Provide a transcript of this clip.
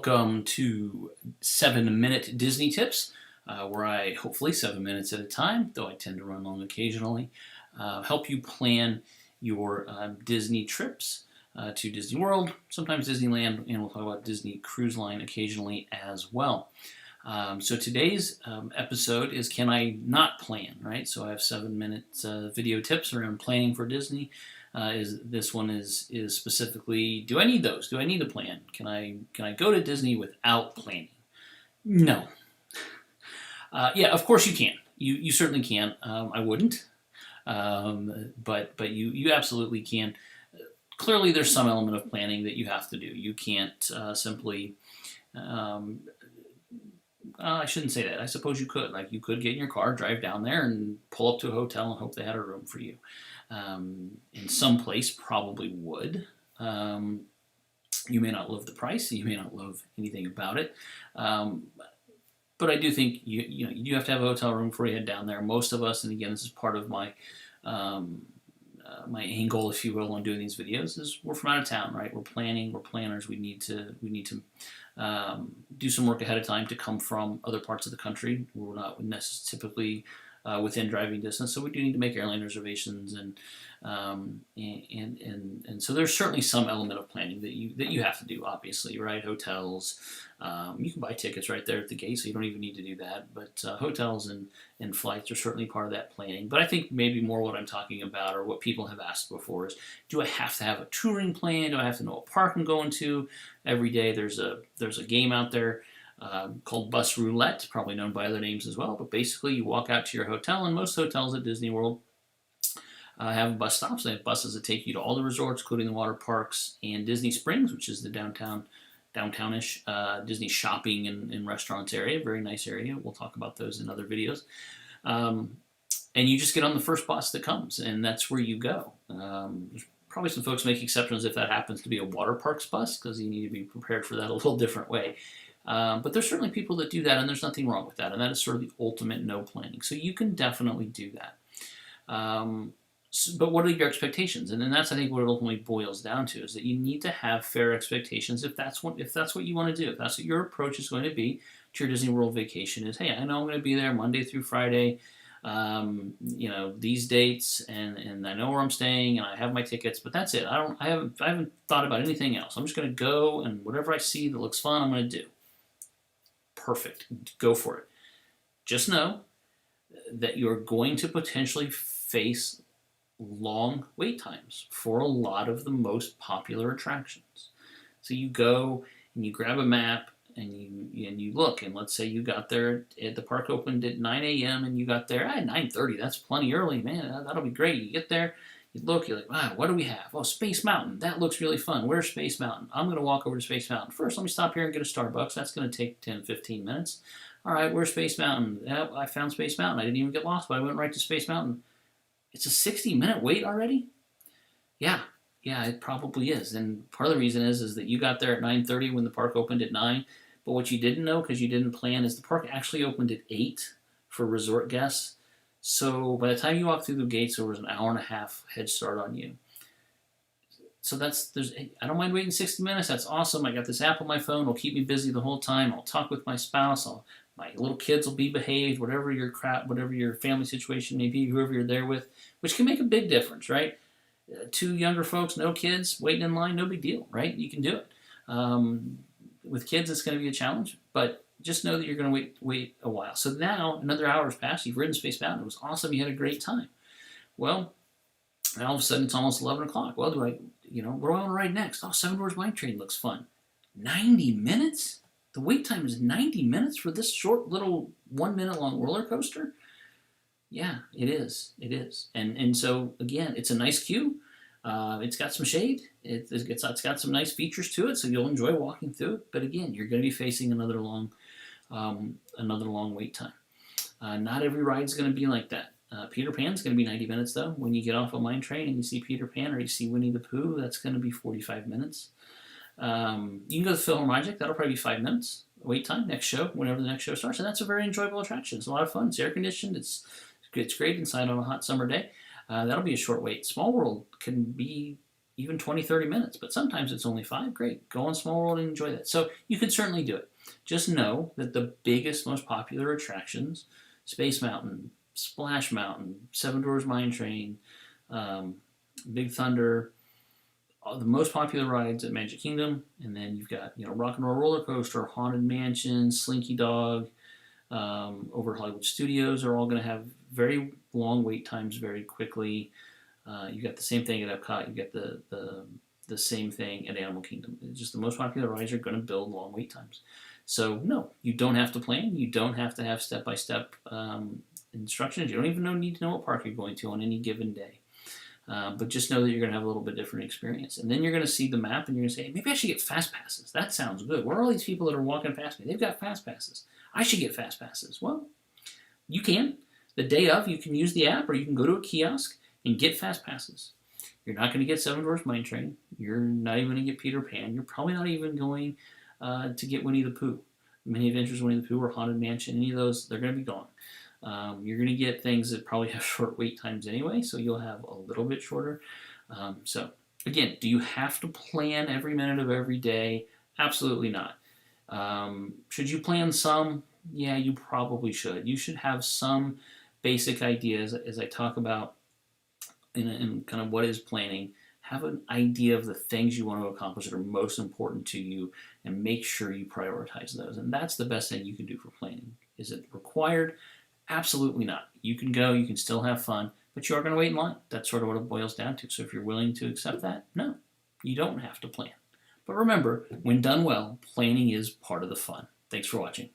Welcome to 7-Minute Disney Tips, where I, hopefully 7 minutes at a time, though I tend to run long occasionally, help you plan your Disney trips to Disney World, sometimes Disneyland, and we'll talk about Disney Cruise Line occasionally as well. So today's episode is Can I Not Plan, right? So I have 7-minute video tips around planning for Disney. This one is specifically, do I need those? Do I need a plan? Can I go to Disney without planning? No. Yeah, of course you can. You certainly can. I wouldn't, but you absolutely can. Clearly, there's some element of planning that you have to do. You can't simply. I shouldn't say that. I suppose you could. Like, you could get in your car, drive down there, and pull up to a hotel and hope they had a room for you. In some place, probably would. You may not love the price. You may not love anything about it. But I do think you do have to have a hotel room before you head down there. Most of us, and again, this is part of my my angle, if you will, on doing these videos, is we're from out of town, right? We're planning. We're planners. We need to do some work ahead of time to come from other parts of the country. We're not necessarily typically within driving distance, so we do need to make airline reservations, and so there's certainly some element of planning that you have to do. Obviously, right? Hotels, you can buy tickets right there at the gate, so you don't even need to do that. But hotels and flights are certainly part of that planning. But I think maybe more what I'm talking about, or what people have asked before, is do I have to have a touring plan? Do I have to know what park I'm going to every day? There's a game out there called Bus Roulette, probably known by other names as well. But basically, you walk out to your hotel, and most hotels at Disney World have bus stops. They have buses that take you to all the resorts, including the water parks and Disney Springs, which is the downtownish Disney shopping and restaurants area. Very nice area. We'll talk about those in other videos. And you just get on the first bus that comes, and that's where you go. There's probably some folks make exceptions if that happens to be a water parks bus, because you need to be prepared for that a little different way. But there's certainly people that do that, and there's nothing wrong with that, and that is sort of the ultimate no planning. So you can definitely do that. But what are your expectations? And then that's, I think, what it ultimately boils down to, is that you need to have fair expectations if that's what you want to do. If that's what your approach is going to be to your Disney World vacation, is, hey, I know I'm going to be there Monday through Friday, these dates, and I know where I'm staying, and I have my tickets, but that's it. I haven't thought about anything else. I'm just going to go, and whatever I see that looks fun, I'm going to do. Perfect. Go for it. Just know that you're going to potentially face long wait times for a lot of the most popular attractions. So you go and you grab a map and you look, and let's say you got there at the park opened at 9 a.m. and you got there at 9:30. That's plenty early, man. That'll be great. You get there, you look, you're like, wow, what do we have? Oh, Space Mountain. That looks really fun. Where's Space Mountain? I'm going to walk over to Space Mountain. First, let me stop here and get a Starbucks. That's going to take 10, 15 minutes. All right, where's Space Mountain? Yeah, I found Space Mountain. I didn't even get lost, but I went right to Space Mountain. It's a 60-minute wait already? Yeah, it probably is. And part of the reason is that you got there at 9:30 when the park opened at 9. But what you didn't know, because you didn't plan, is the park actually opened at 8 for resort guests. So by the time you walk through the gates, there was an hour and a half head start on you. So I don't mind waiting 60 minutes. That's awesome. I got this app on my phone. It'll keep me busy the whole time. I'll talk with my spouse. My little kids will be behaved, whatever your family situation may be, whoever you're there with, which can make a big difference, right? 2 younger folks, no kids, waiting in line, no big deal, right? You can do it. With kids, it's going to be a challenge, but just know that you're going to wait a while. So now another hour has passed. You've ridden Space Mountain. It was awesome. You had a great time. Well, now all of a sudden it's almost 11 o'clock. Well, where do I want to ride next? Oh, Seven Dwarfs Mine Train looks fun. 90 minutes? The wait time is 90 minutes for this short little 1-minute long roller coaster? Yeah, it is. It is. And so, again, it's a nice queue. It's got some shade. It's got some nice features to it, so you'll enjoy walking through it. But again, you're going to be facing another long wait time. Not every ride's going to be like that. Peter Pan's going to be 90 minutes, though. When you get off a mine train and you see Peter Pan or you see Winnie the Pooh, that's going to be 45 minutes. You can go to PhilharMagic. That'll probably be 5 minutes wait time. Next show, whenever the next show starts, and that's a very enjoyable attraction. It's a lot of fun. It's air conditioned. It's great inside on a hot summer day. That'll be a short wait. Small World can be even 20, 30 minutes, but sometimes it's only 5. Great. Go on Small World and enjoy that. So you could certainly do it. Just know that the biggest, most popular attractions, Space Mountain, Splash Mountain, Seven Dwarfs Mine Train, um, Big Thunder, the most popular rides at Magic Kingdom, and then you've got Rock and Roll Roller Coaster, Haunted Mansion, Slinky Dog, over at Hollywood Studios are all going to have very long wait times very quickly. You got the same thing at Epcot. You get the same thing at Animal Kingdom. It's just the most popular rides are going to build long wait times. So no, you don't have to plan. You don't have to have step-by-step instructions. You don't even need to know what park you're going to on any given day. But just know that you're going to have a little bit different experience. And then you're going to see the map and you're going to say, hey, maybe I should get fast passes. That sounds good. Where are all these people that are walking past me? They've got fast passes. I should get fast passes. Well, you can. The day of, you can use the app or you can go to a kiosk and get fast passes. You're not going to get Seven Dwarfs Mine Train. You're not even going to get Peter Pan. You're probably not even going to get Winnie the Pooh. Many Adventures of Winnie the Pooh or Haunted Mansion, any of those, they're going to be gone. You're going to get things that probably have short wait times anyway, so you'll have a little bit shorter. So, again, do you have to plan every minute of every day? Absolutely not. Should you plan some? Yeah, you probably should. You should have some basic ideas as I talk about in kind of what is planning. Have an idea of the things you want to accomplish that are most important to you and make sure you prioritize those. And that's the best thing you can do for planning. Is it required? Absolutely not. You can go, you can still have fun, but you are going to wait in line. That's sort of what it boils down to. So if you're willing to accept that, no, you don't have to plan. But remember, when done well, planning is part of the fun. Thanks for watching.